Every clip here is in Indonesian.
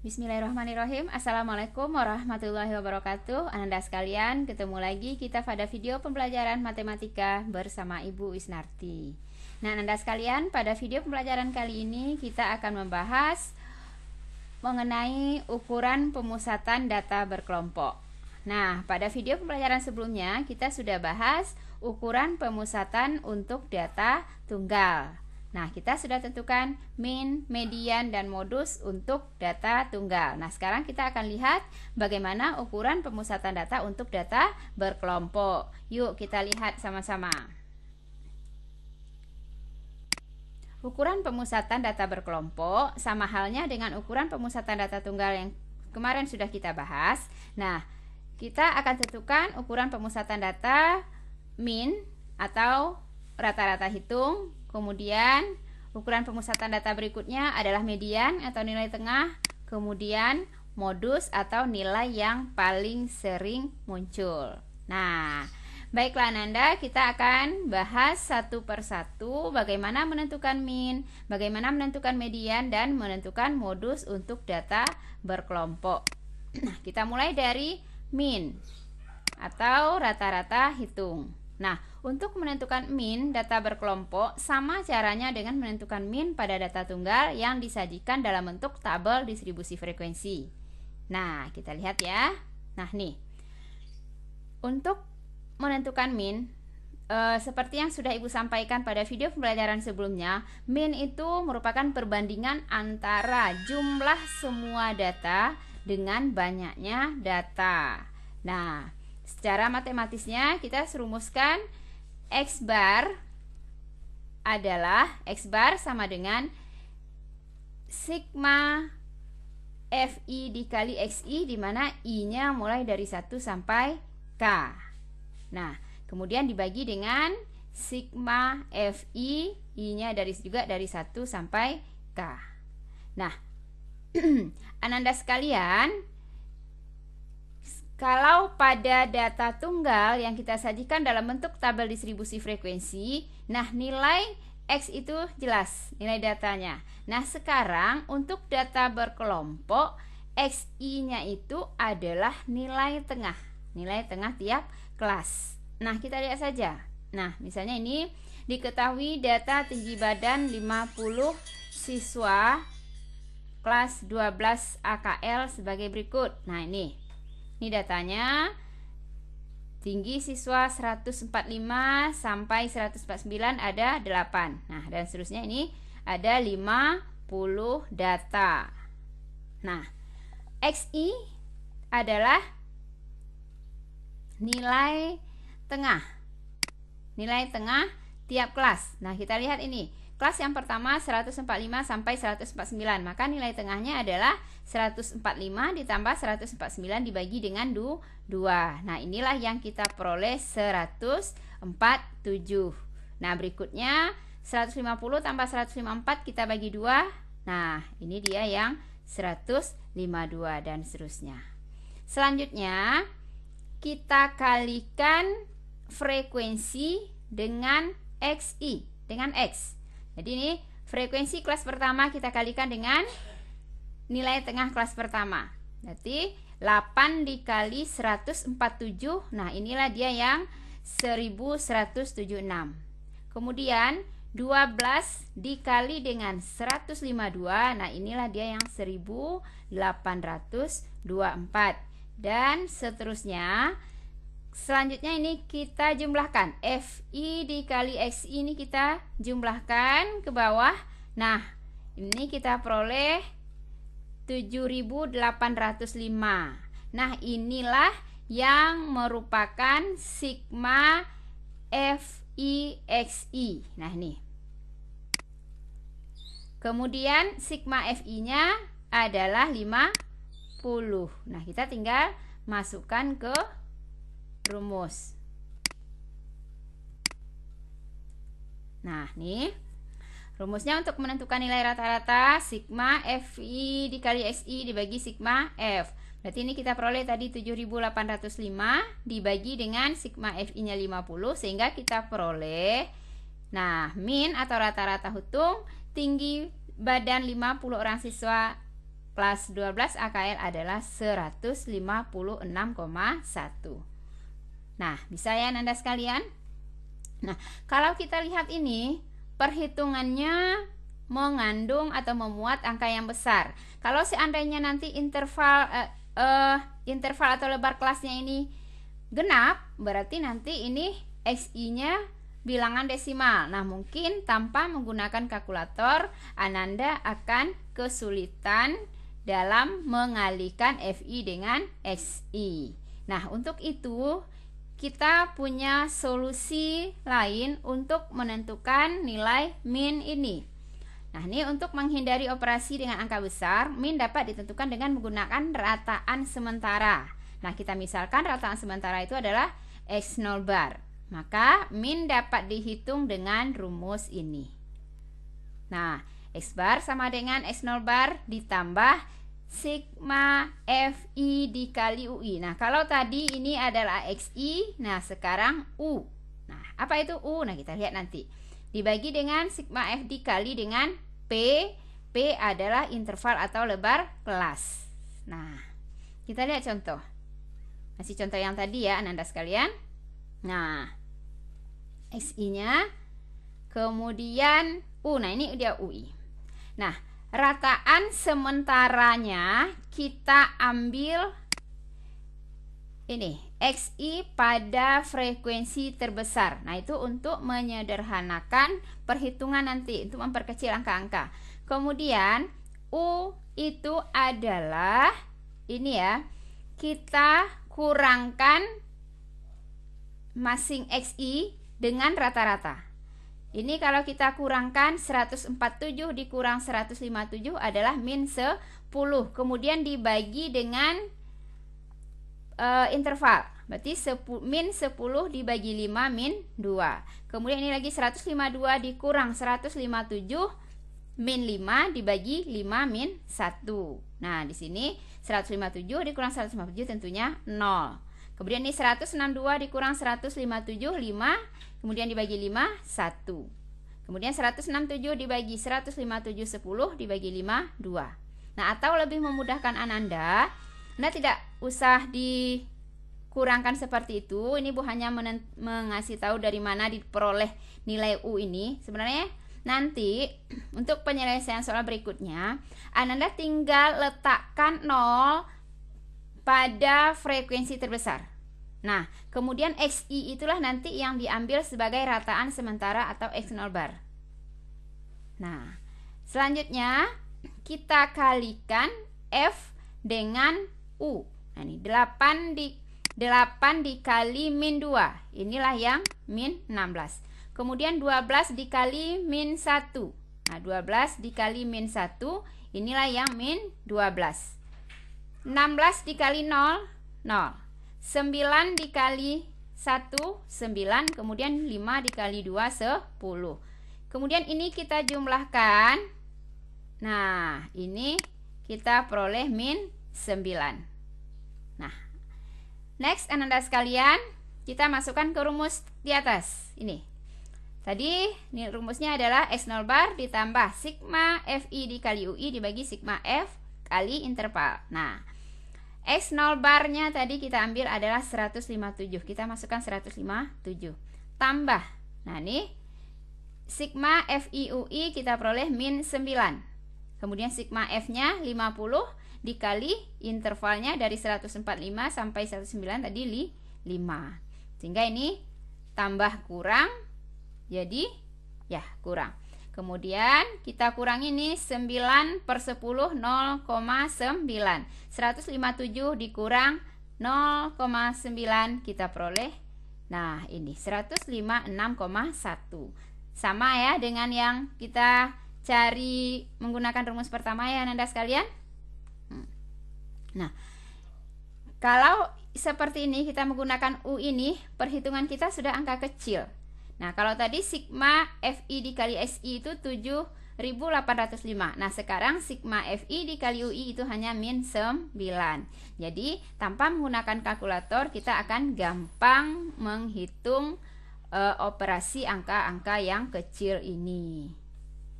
Bismillahirrahmanirrahim. Assalamualaikum warahmatullahi wabarakatuh. Ananda sekalian, ketemu lagi kita pada video pembelajaran matematika bersama Ibu Wisnarti. Nah, Ananda sekalian, pada video pembelajaran kali ini kita akan membahas mengenai ukuran pemusatan data berkelompok. Nah, pada video pembelajaran sebelumnya kita sudah bahas ukuran pemusatan untuk data tunggal. Nah, kita sudah tentukan min, median, dan modus untuk data tunggal. Nah, sekarang kita akan lihat bagaimana ukuran pemusatan data untuk data berkelompok. Yuk kita lihat sama-sama. Ukuran pemusatan data berkelompok sama halnya dengan ukuran pemusatan data tunggal yang kemarin sudah kita bahas. Nah, kita akan tentukan ukuran pemusatan data min atau rata-rata hitung. Kemudian ukuran pemusatan data berikutnya adalah median atau nilai tengah. Kemudian modus atau nilai yang paling sering muncul. Nah, baiklah Ananda, kita akan bahas satu persatu bagaimana menentukan min, bagaimana menentukan median, dan menentukan modus untuk data berkelompok. Nah, kita mulai dari min atau rata-rata hitung. Nah, untuk menentukan min data berkelompok sama caranya dengan menentukan min pada data tunggal yang disajikan dalam bentuk tabel distribusi frekuensi. Nah, kita lihat ya. Nah, nih. Untuk menentukan min, seperti yang sudah Ibu sampaikan pada video pembelajaran sebelumnya, min itu merupakan perbandingan antara jumlah semua data dengan banyaknya data. Nah, secara matematisnya kita rumuskan X bar sama dengan sigma Fi dikali Xi, di mana I-nya mulai dari 1 sampai K. Nah, kemudian dibagi dengan sigma Fi, I-nya juga dari 1 sampai K. Nah, Ananda sekalian, kalau pada data tunggal yang kita sajikan dalam bentuk tabel distribusi frekuensi, nah nilai X itu jelas, nilai datanya. Nah, sekarang untuk data berkelompok, Xi-nya itu adalah nilai tengah tiap kelas. Nah, kita lihat saja. Nah, misalnya ini diketahui data tinggi badan 50 siswa kelas 12 AKL sebagai berikut. Nah, ini datanya. Tinggi siswa 145 sampai 149 ada 8. Nah, dan seterusnya ini ada 50 data. Nah, Xi adalah nilai tengah tiap kelas. Nah, kita lihat ini. Kelas yang pertama 145 sampai 149, maka nilai tengahnya adalah 145 ditambah 149 dibagi dengan 2. Nah, inilah yang kita peroleh 147. Nah, berikutnya 150 tambah 154 kita bagi 2. Nah, ini dia yang 152 dan seterusnya. Selanjutnya, kita kalikan frekuensi dengan Xi, dengan X. Jadi ini frekuensi kelas pertama kita kalikan dengan nilai tengah kelas pertama. Berarti 8 dikali 147. Nah, inilah dia yang 1176. Kemudian 12 dikali dengan 152. Nah, inilah dia yang 1824. Dan seterusnya. Selanjutnya ini kita jumlahkan. Fi dikali Xi ini kita jumlahkan ke bawah. Nah, ini kita peroleh 7805. Nah, inilah yang merupakan sigma Fi Xi. Nah, ini. Kemudian sigma Fi-nya adalah 50. Nah, kita tinggal masukkan ke rumus. Nah, nih rumusnya untuk menentukan nilai rata-rata sigma Fi dikali Xi dibagi sigma F. Berarti ini kita peroleh tadi 7805 dibagi dengan sigma Fi-nya 50, sehingga kita peroleh, nah, min atau rata-rata hitung tinggi badan 50 orang siswa kelas 12 AKL adalah 156,1. Nah, bisa ya Anda sekalian? Nah, kalau kita lihat ini, perhitungannya mengandung atau memuat angka yang besar. Kalau seandainya nanti interval atau lebar kelasnya ini genap, berarti nanti ini XI-nya bilangan desimal. Nah, mungkin tanpa menggunakan kalkulator, Ananda akan kesulitan dalam mengalihkan FI dengan XI. Nah, untuk itu kita punya solusi lain untuk menentukan nilai min ini. Nah, ini untuk menghindari operasi dengan angka besar, min dapat ditentukan dengan menggunakan rataan sementara. Nah, kita misalkan rataan sementara itu adalah X0 bar. Maka min dapat dihitung dengan rumus ini. Nah, X bar sama dengan X0 bar ditambah sigma FI dikali UI. Nah, kalau tadi ini adalah XI, nah sekarang U. Nah, apa itu U? Nah, kita lihat nanti. Dibagi dengan sigma F dikali dengan P. P adalah interval atau lebar kelas. Nah, kita lihat contoh. Masih contoh yang tadi ya, Ananda sekalian. Nah, XI-nya, kemudian U. Nah, ini dia UI. Nah, rataan sementaranya kita ambil ini, XI pada frekuensi terbesar. Nah, itu untuk menyederhanakan perhitungan nanti, untuk memperkecil angka-angka. Kemudian U itu adalah ini ya, kita kurangkan masing XI dengan rata-rata. Ini kalau kita kurangkan 147 dikurang 157 adalah min 10. Kemudian dibagi dengan interval. Berarti min 10 dibagi 5 min 2. Kemudian ini lagi 152 dikurang 157 min 5 dibagi 5 min 1. Nah, di sini 157 dikurang 157 tentunya 0. Kemudian ini 162 dikurang 157 5. Kemudian dibagi 5, 1. Kemudian 167 dibagi 157, 10 dibagi 5, 2. Nah, atau lebih memudahkan Anda tidak usah dikurangkan seperti itu. Ini Bu hanya mengasih tahu dari mana diperoleh nilai U ini. Sebenarnya nanti untuk penyelesaian soal berikutnya, Anda tinggal letakkan 0 pada frekuensi terbesar. Nah, kemudian XI itulah nanti yang diambil sebagai rataan sementara atau X0 bar. Nah, selanjutnya kita kalikan F dengan U. Nah, ini 8 dikali min 2. Inilah yang min 16. Kemudian 12 dikali min 1. Nah, 12 dikali min 1. Inilah yang min 12. 16 dikali 0, 0. 9 dikali 1, 9. Kemudian 5 dikali 2, 10. Kemudian ini kita jumlahkan. Nah, ini kita peroleh min 9. Nah, next Ananda sekalian, kita masukkan ke rumus di atas. Ini. Tadi rumusnya adalah X0 bar ditambah sigma FI dikali UI dibagi sigma F kali interval. Nah, X0 barnya tadi kita ambil adalah 157. Kita masukkan 157. Tambah. Nah, ini sigma FIUI kita peroleh min 9. Kemudian sigma F-nya 50 dikali intervalnya dari 145 sampai 109 tadi 5. Sehingga ini tambah kurang jadi ya kurang. Kemudian kita kurangi ini 9 per 10 0,9. 157 dikurang 0,9 kita peroleh. Nah, ini 156,1. Sama ya dengan yang kita cari menggunakan rumus pertama ya Anda sekalian. Nah, kalau seperti ini kita menggunakan U ini, perhitungan kita sudah angka kecil. Nah, kalau tadi sigma FI dikali SI itu 7.805. Nah, sekarang sigma FI dikali UI itu hanya min 9. Jadi, tanpa menggunakan kalkulator kita akan gampang menghitung operasi angka-angka yang kecil ini.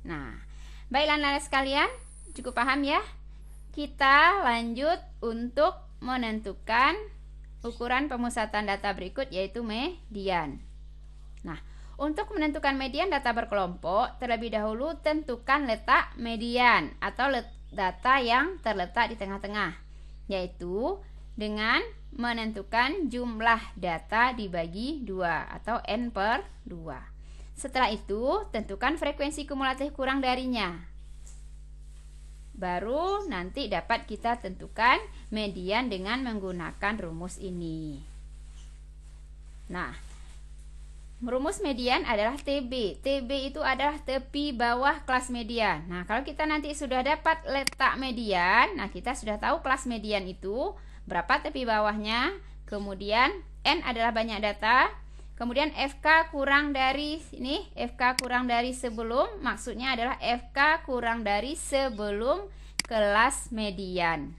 Nah, baiklah Anda sekalian, cukup paham ya? kita lanjut untuk menentukan ukuran pemusatan data berikut, yaitu median. Nah, untuk menentukan median data berkelompok, terlebih dahulu tentukan letak median atau data yang terletak di tengah-tengah, yaitu dengan menentukan jumlah data dibagi 2 atau n/2. Setelah itu, tentukan frekuensi kumulatif kurang darinya. Baru nanti dapat kita tentukan median dengan menggunakan rumus ini. Nah, rumus median adalah TB. TB itu adalah tepi bawah kelas median. Nah, kalau kita nanti sudah dapat letak median, nah kita sudah tahu kelas median itu berapa tepi bawahnya, kemudian N adalah banyak data, kemudian FK kurang dari ini, FK kurang dari sebelum, maksudnya adalah FK kurang dari sebelum kelas median.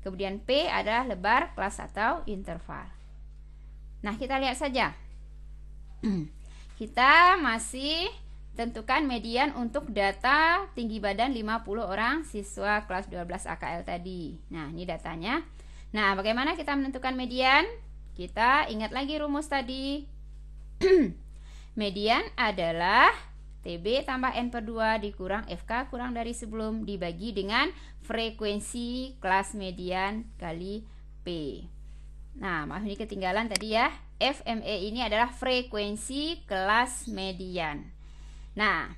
Kemudian P adalah lebar kelas atau interval. Nah, kita lihat saja. Kita masih tentukan median untuk data tinggi badan 50 orang siswa kelas 12 AKL tadi. Nah, ini datanya. Nah, bagaimana kita menentukan median? Kita ingat lagi rumus tadi. Median adalah TB tambah N/2 dikurang FK kurang dari sebelum dibagi dengan frekuensi kelas median kali P. Nah, maaf ini ketinggalan tadi ya. FME ini adalah frekuensi kelas median. Nah,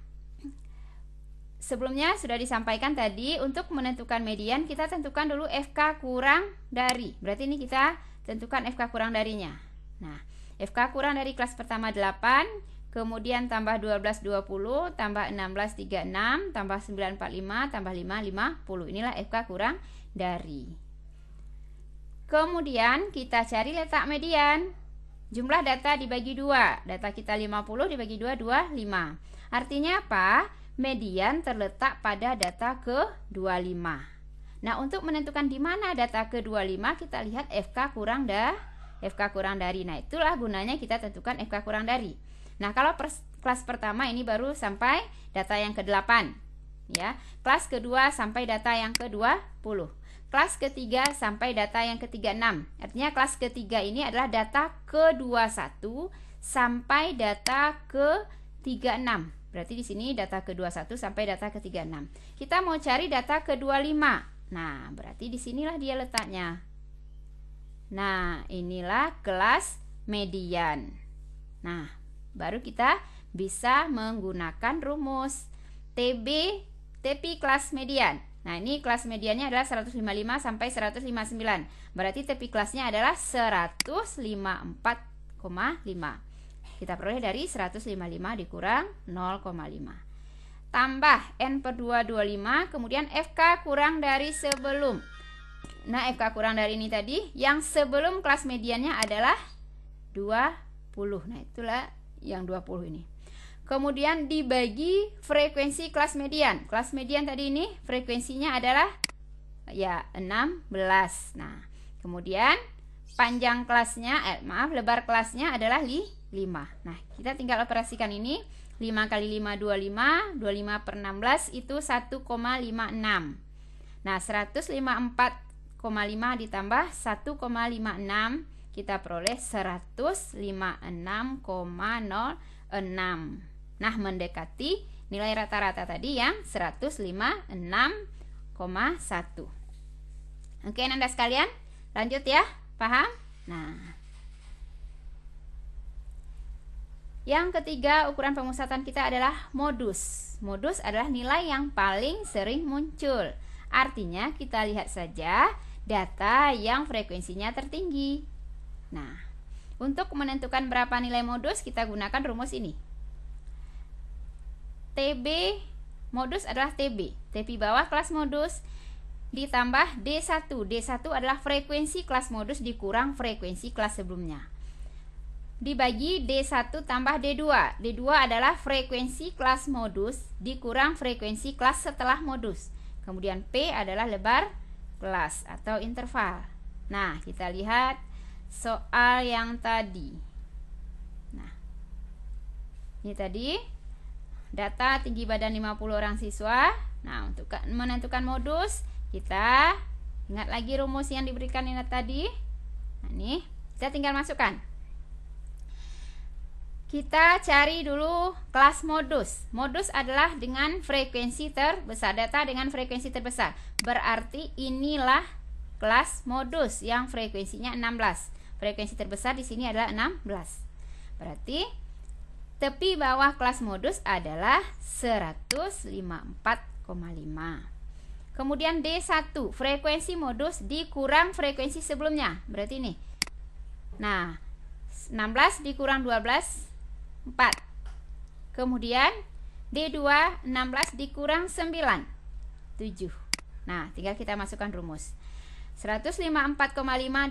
sebelumnya sudah disampaikan tadi, untuk menentukan median kita tentukan dulu FK kurang dari. Berarti ini kita tentukan FK kurang darinya. Nah, FK kurang dari kelas pertama 8, kemudian tambah 12 20, tambah 16 36, tambah 9 45, tambah 5 50. Inilah FK kurang dari. Kemudian kita cari letak median. Jumlah data dibagi 2. Data kita 50 dibagi 2, 25. Artinya apa? Median terletak pada data ke-25. Nah, untuk menentukan di mana data ke-25, kita lihat FK kurang dari. Nah, itulah gunanya kita tentukan FK kurang dari. Nah, kalau kelas pertama ini baru sampai data yang ke-8, ya. Kelas kedua sampai data yang ke-20. Kelas ketiga sampai data yang ke-36. Artinya kelas ketiga ini adalah data ke-21 sampai data ke-36. Berarti di sini data ke-21 sampai data ke-36. Kita mau cari data ke-25. Nah, berarti di sinilah dia letaknya. Nah, inilah kelas median. Nah, baru kita bisa menggunakan rumus TP kelas median. Nah, ini kelas mediannya adalah 155 sampai 159. Berarti tepi kelasnya adalah 154,5. Kita peroleh dari 155 dikurang 0,5. Tambah N/2 25, kemudian FK kurang dari sebelum. Nah, FK kurang dari ini tadi, yang sebelum kelas mediannya adalah 20. Nah, itulah yang 20 ini. Kemudian dibagi frekuensi kelas median. Kelas median tadi ini frekuensinya adalah ya 16. Nah, kemudian panjang kelasnya, lebar kelasnya adalah 5. Nah, kita tinggal operasikan ini. 5 kali 5 25, 25 per 16 itu 1,56. Nah, 154,5 ditambah 1,56 kita peroleh 156,06. Nah, mendekati nilai rata-rata tadi yang 156,1. Oke, Anda sekalian, lanjut ya. Paham? Nah, yang ketiga ukuran pemusatan kita adalah modus. Modus adalah nilai yang paling sering muncul. Artinya kita lihat saja data yang frekuensinya tertinggi. Nah, untuk menentukan berapa nilai modus kita gunakan rumus ini. TB modus adalah TB, tepi bawah kelas modus ditambah D1. D1 adalah frekuensi kelas modus dikurang frekuensi kelas sebelumnya. Dibagi D1 tambah D2. D2 adalah frekuensi kelas modus dikurang frekuensi kelas setelah modus. Kemudian P adalah lebar kelas atau interval. Nah, kita lihat soal yang tadi. Nah, ini tadi data tinggi badan 50 orang siswa. Nah, untuk menentukan modus kita ingat lagi rumus yang diberikan ini tadi. Nah, nih kita tinggal masukkan. Kita cari dulu kelas modus. Modus adalah dengan frekuensi terbesar, data dengan frekuensi terbesar. Berarti inilah kelas modus yang frekuensinya 16. Frekuensi terbesar di sini adalah 16. Berarti tepi bawah kelas modus adalah 154,5. Kemudian D1, frekuensi modus dikurang frekuensi sebelumnya. Berarti ini. Nah, 16 dikurang 12, 4. Kemudian D2, 16 dikurang 9, 7. Nah, tinggal kita masukkan rumus. 154,5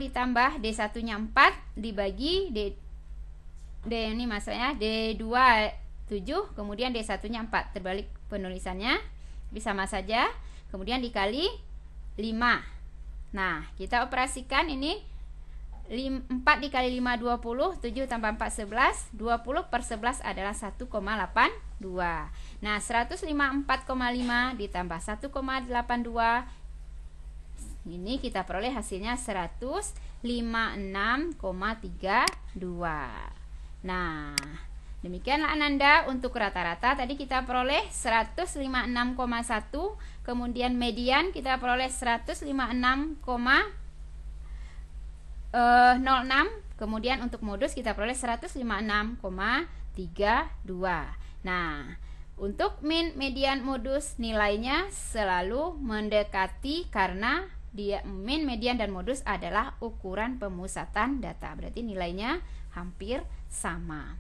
ditambah D1-nya 4 dibagi D ini maksudnya D2 7, kemudian D1-nya 4. Terbalik penulisannya, tapi sama saja. Kemudian dikali 5. Nah, kita operasikan ini 4 dikali 5 20, 7 tambah 4 11, 20 per 11 adalah 1,82. Nah, 154,5 ditambah 1,82, ini kita peroleh hasilnya 156,32. Nah, demikianlah Ananda untuk rata-rata. Tadi kita peroleh 156,1, kemudian median kita peroleh 156,06, kemudian untuk modus kita peroleh 156,32. Nah, untuk min, median, modus nilainya selalu mendekati karena dia min, median, dan modus adalah ukuran pemusatan data. Berarti nilainya hampir sama.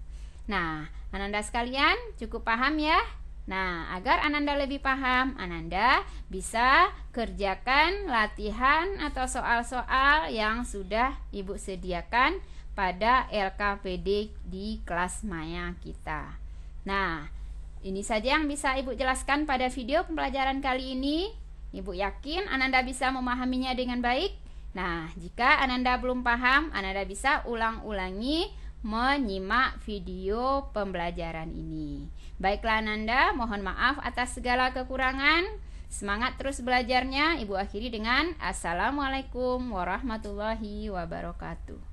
Nah, Ananda sekalian cukup paham ya? Nah, agar Ananda lebih paham, Ananda bisa kerjakan latihan atau soal-soal yang sudah Ibu sediakan pada LKPD di kelas maya kita. Nah, ini saja yang bisa Ibu jelaskan pada video pembelajaran kali ini. Ibu yakin Ananda bisa memahaminya dengan baik. Nah, jika Ananda belum paham, Ananda bisa ulang-ulangi menyimak video pembelajaran ini. Baiklah Ananda, mohon maaf atas segala kekurangan. Semangat terus belajarnya. Ibu akhiri dengan Assalamualaikum warahmatullahi wabarakatuh.